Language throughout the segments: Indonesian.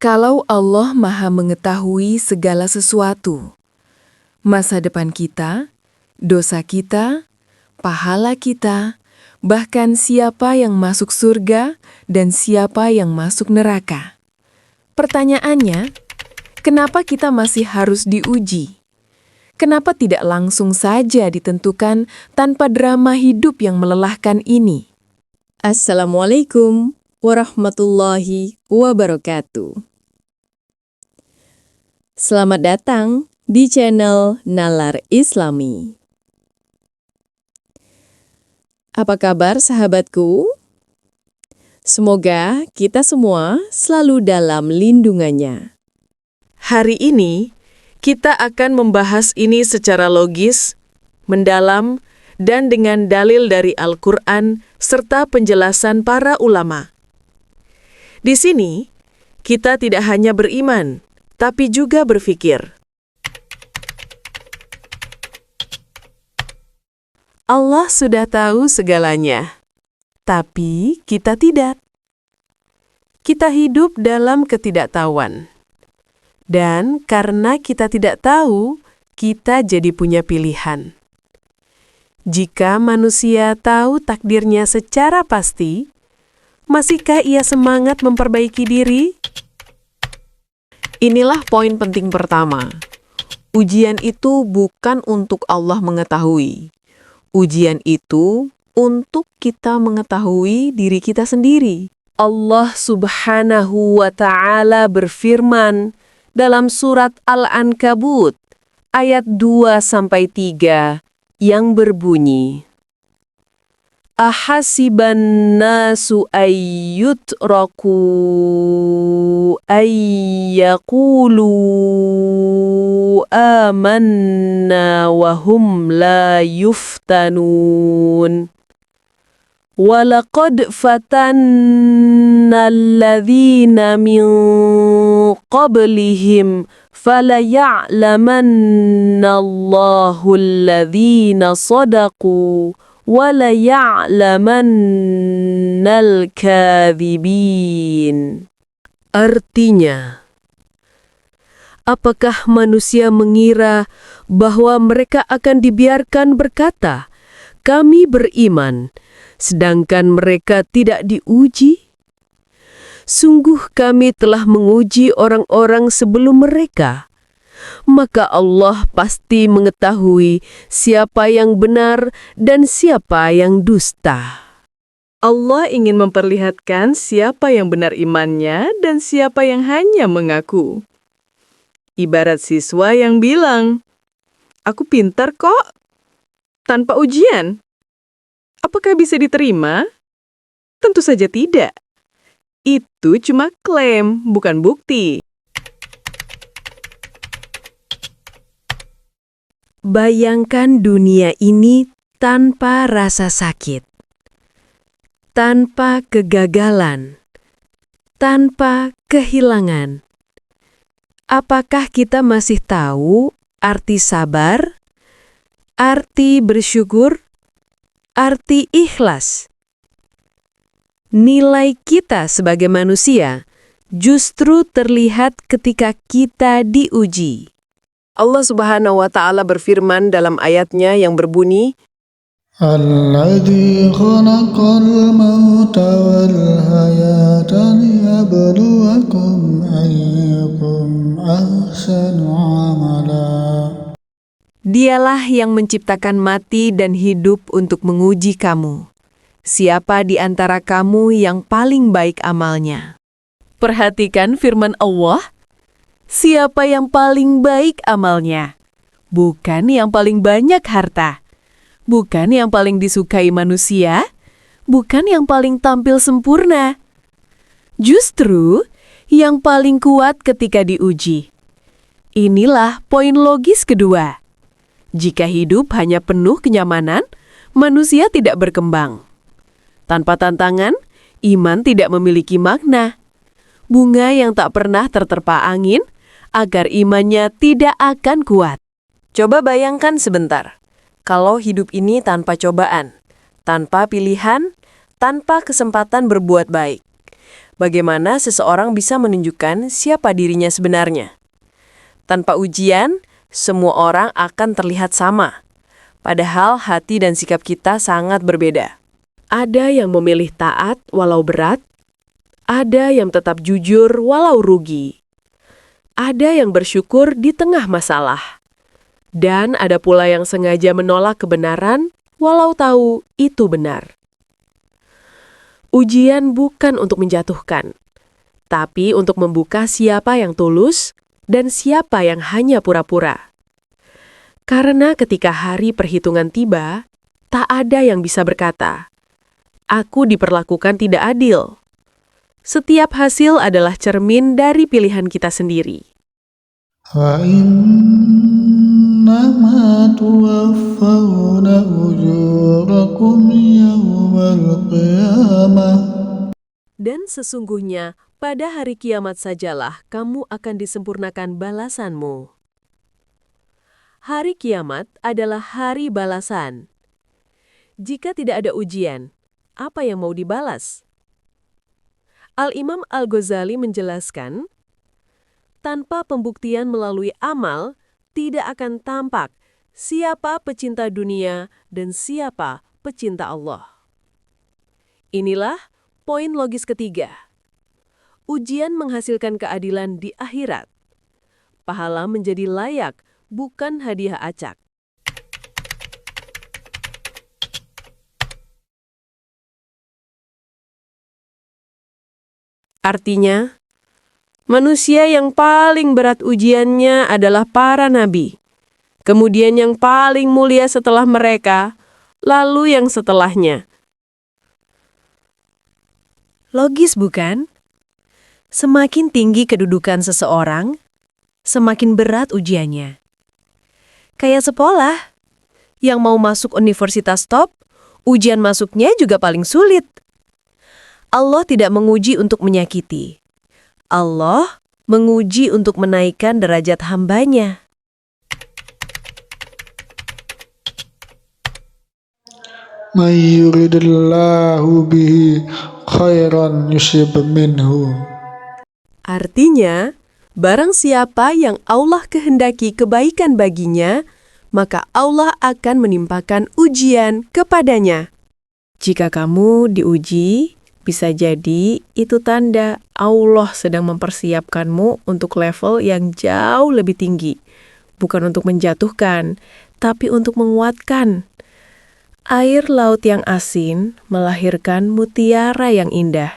Kalau Allah Maha mengetahui segala sesuatu, masa depan kita, dosa kita, pahala kita, bahkan siapa yang masuk surga dan siapa yang masuk neraka. Pertanyaannya, kenapa kita masih harus diuji? Kenapa tidak langsung saja ditentukan tanpa drama hidup yang melelahkan ini? Assalamualaikum warahmatullahi wabarakatuh. Selamat datang di channel Nalar Islami. Apa kabar sahabatku? Semoga kita semua selalu dalam lindungannya. Hari ini, kita akan membahas ini secara logis, mendalam, dan dengan dalil dari Al-Quran serta penjelasan para ulama. Di sini, kita tidak hanya beriman, tapi juga berpikir. Allah sudah tahu segalanya, tapi kita tidak. Kita hidup dalam ketidaktahuan. Dan karena kita tidak tahu, kita jadi punya pilihan. Jika manusia tahu takdirnya secara pasti, masihkah ia semangat memperbaiki diri? Inilah poin penting pertama. Ujian itu bukan untuk Allah mengetahui. Ujian itu untuk kita mengetahui diri kita sendiri. Allah Subhanahu wa Ta'ala berfirman dalam surat Al-Ankabut ayat 2-3 yang berbunyi, Ahasiban nasu ayyutraku ayyakulu amanna wahum la yuftanun. Walaqad fatanna alladhina min qablihim falaya'lamanna Allahu alladhina sadaqu walaya'lamannal kadhibin. Artinya, apakah manusia mengira bahwa mereka akan dibiarkan berkata, "Kami beriman," sedangkan mereka tidak diuji? Sungguh kami telah menguji orang-orang sebelum mereka. Maka Allah pasti mengetahui siapa yang benar dan siapa yang dusta. Allah ingin memperlihatkan siapa yang benar imannya dan siapa yang hanya mengaku. Ibarat siswa yang bilang, "Aku pintar kok," tanpa ujian. Apakah bisa diterima? Tentu saja tidak. Itu cuma klaim, bukan bukti. Bayangkan dunia ini tanpa rasa sakit, tanpa kegagalan, tanpa kehilangan. Apakah kita masih tahu arti sabar, arti bersyukur, arti ikhlas? Nilai kita sebagai manusia justru terlihat ketika kita diuji. Allah Subhanahu wa Ta'ala berfirman dalam ayatnya yang berbunyi, Alladzi khalaqal mauta wal hayata liyabluwakum ayyukum ahsanu amala. Dialah yang menciptakan mati dan hidup untuk menguji kamu. Siapa di antara kamu yang paling baik amalnya? Perhatikan firman Allah. Siapa yang paling baik amalnya? Bukan yang paling banyak harta. Bukan yang paling disukai manusia. Bukan yang paling tampil sempurna. Justru yang paling kuat ketika diuji. Inilah poin logis kedua. Jika hidup hanya penuh kenyamanan, manusia tidak berkembang. Tanpa tantangan, iman tidak memiliki makna. Bunga yang tak pernah terterpa angin, agar imannya tidak akan kuat. Coba bayangkan sebentar, kalau hidup ini tanpa cobaan, tanpa pilihan, tanpa kesempatan berbuat baik. bagaimana seseorang bisa menunjukkan siapa dirinya sebenarnya. Tanpa ujian, semua orang akan terlihat sama. Padahal hati dan sikap kita sangat berbeda. Ada yang memilih taat walau berat, ada yang tetap jujur walau rugi. Ada yang bersyukur di tengah masalah. Dan ada pula yang sengaja menolak kebenaran walau tahu itu benar. Ujian bukan untuk menjatuhkan, tapi untuk membuka siapa yang tulus dan siapa yang hanya pura-pura. Karena ketika hari perhitungan tiba, tak ada yang bisa berkata, "Aku diperlakukan tidak adil." Setiap hasil adalah cermin dari pilihan kita sendiri. وَإِنَّمَا تُوَفَّوْنَ أُجُورَكُمْ يَوْمَ الْقِيَامَةِ. Dan sesungguhnya, pada hari kiamat sajalah kamu akan disempurnakan balasanmu. Hari kiamat adalah hari balasan. Jika tidak ada ujian, apa yang mau dibalas? Al-Imam Al-Ghazali menjelaskan, tanpa pembuktian melalui amal, tidak akan tampak siapa pecinta dunia dan siapa pecinta Allah. Inilah poin logis ketiga. Ujian menghasilkan keadilan di akhirat. Pahala menjadi layak, bukan hadiah acak. Artinya, manusia yang paling berat ujiannya adalah para nabi. Kemudian yang paling mulia setelah mereka, lalu yang setelahnya. Logis bukan? Semakin tinggi kedudukan seseorang, semakin berat ujiannya. Kayak sekolah, yang mau masuk universitas top, ujian masuknya juga paling sulit. Allah tidak menguji untuk menyakiti. Allah menguji untuk menaikkan derajat hambanya. مَن يُرِدِ اللَّهُ بِهِ خَيْرًا يُصِبْ مِنْهُ. Artinya, barang siapa yang Allah kehendaki kebaikan baginya, maka Allah akan menimpakan ujian kepadanya. Jika kamu diuji, bisa jadi itu tanda Allah sedang mempersiapkanmu untuk level yang jauh lebih tinggi. Bukan untuk menjatuhkan, tapi untuk menguatkan. Air laut yang asin melahirkan mutiara yang indah.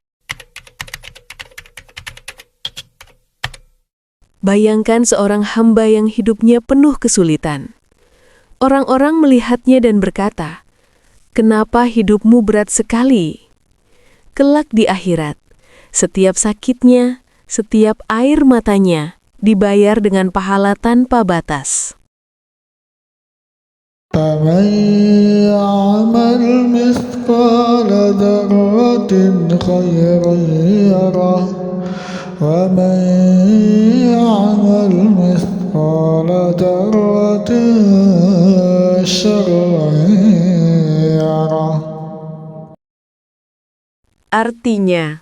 Bayangkan seorang hamba yang hidupnya penuh kesulitan. Orang-orang melihatnya dan berkata, "Kenapa hidupmu berat sekali?" Kelak di akhirat, setiap sakitnya, setiap air matanya dibayar dengan pahala tanpa batas. فَمَن يَعْمَلْ مِثْقَالَ ذَرَّةٍ خَيْرًا يَرَهُ وَمَن يَعْمَلْ مِثْقَالَ ذَرَّةٍ شَرًّا يَرَهُ. Artinya,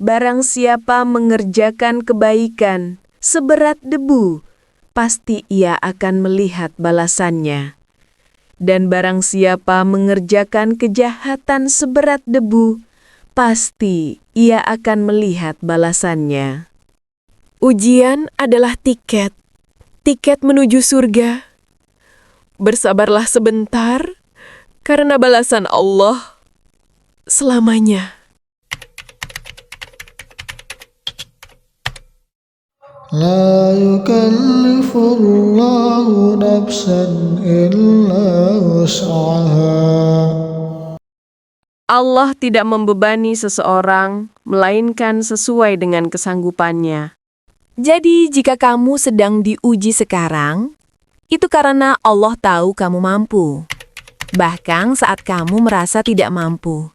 barang siapa mengerjakan kebaikan seberat debu, pasti ia akan melihat balasannya. Dan barang siapa mengerjakan kejahatan seberat debu, pasti ia akan melihat balasannya. Ujian adalah tiket menuju surga. Bersabarlah sebentar, karena balasan Allah selamanya. لا يكلف الله نفسا إلا وسعها. Allah tidak membebani seseorang, melainkan sesuai dengan kesanggupannya. Jadi, jika kamu sedang diuji sekarang, itu karena Allah tahu kamu mampu. Bahkan saat kamu merasa tidak mampu.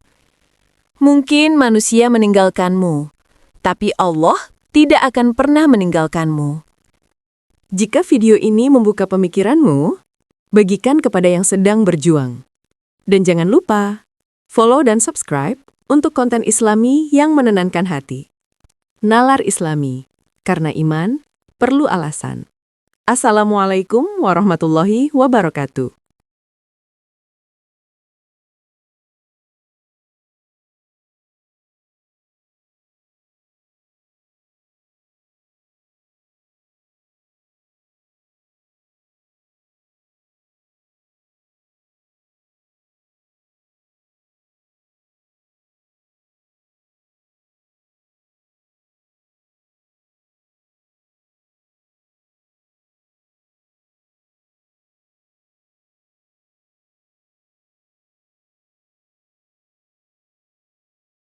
Mungkin manusia meninggalkanmu, tapi Allah tidak akan pernah meninggalkanmu. Jika video ini membuka pemikiranmu, bagikan kepada yang sedang berjuang. Dan jangan lupa, follow dan subscribe untuk konten Islami yang menenangkan hati. Nalar Islami, karena iman perlu alasan. Assalamualaikum warahmatullahi wabarakatuh.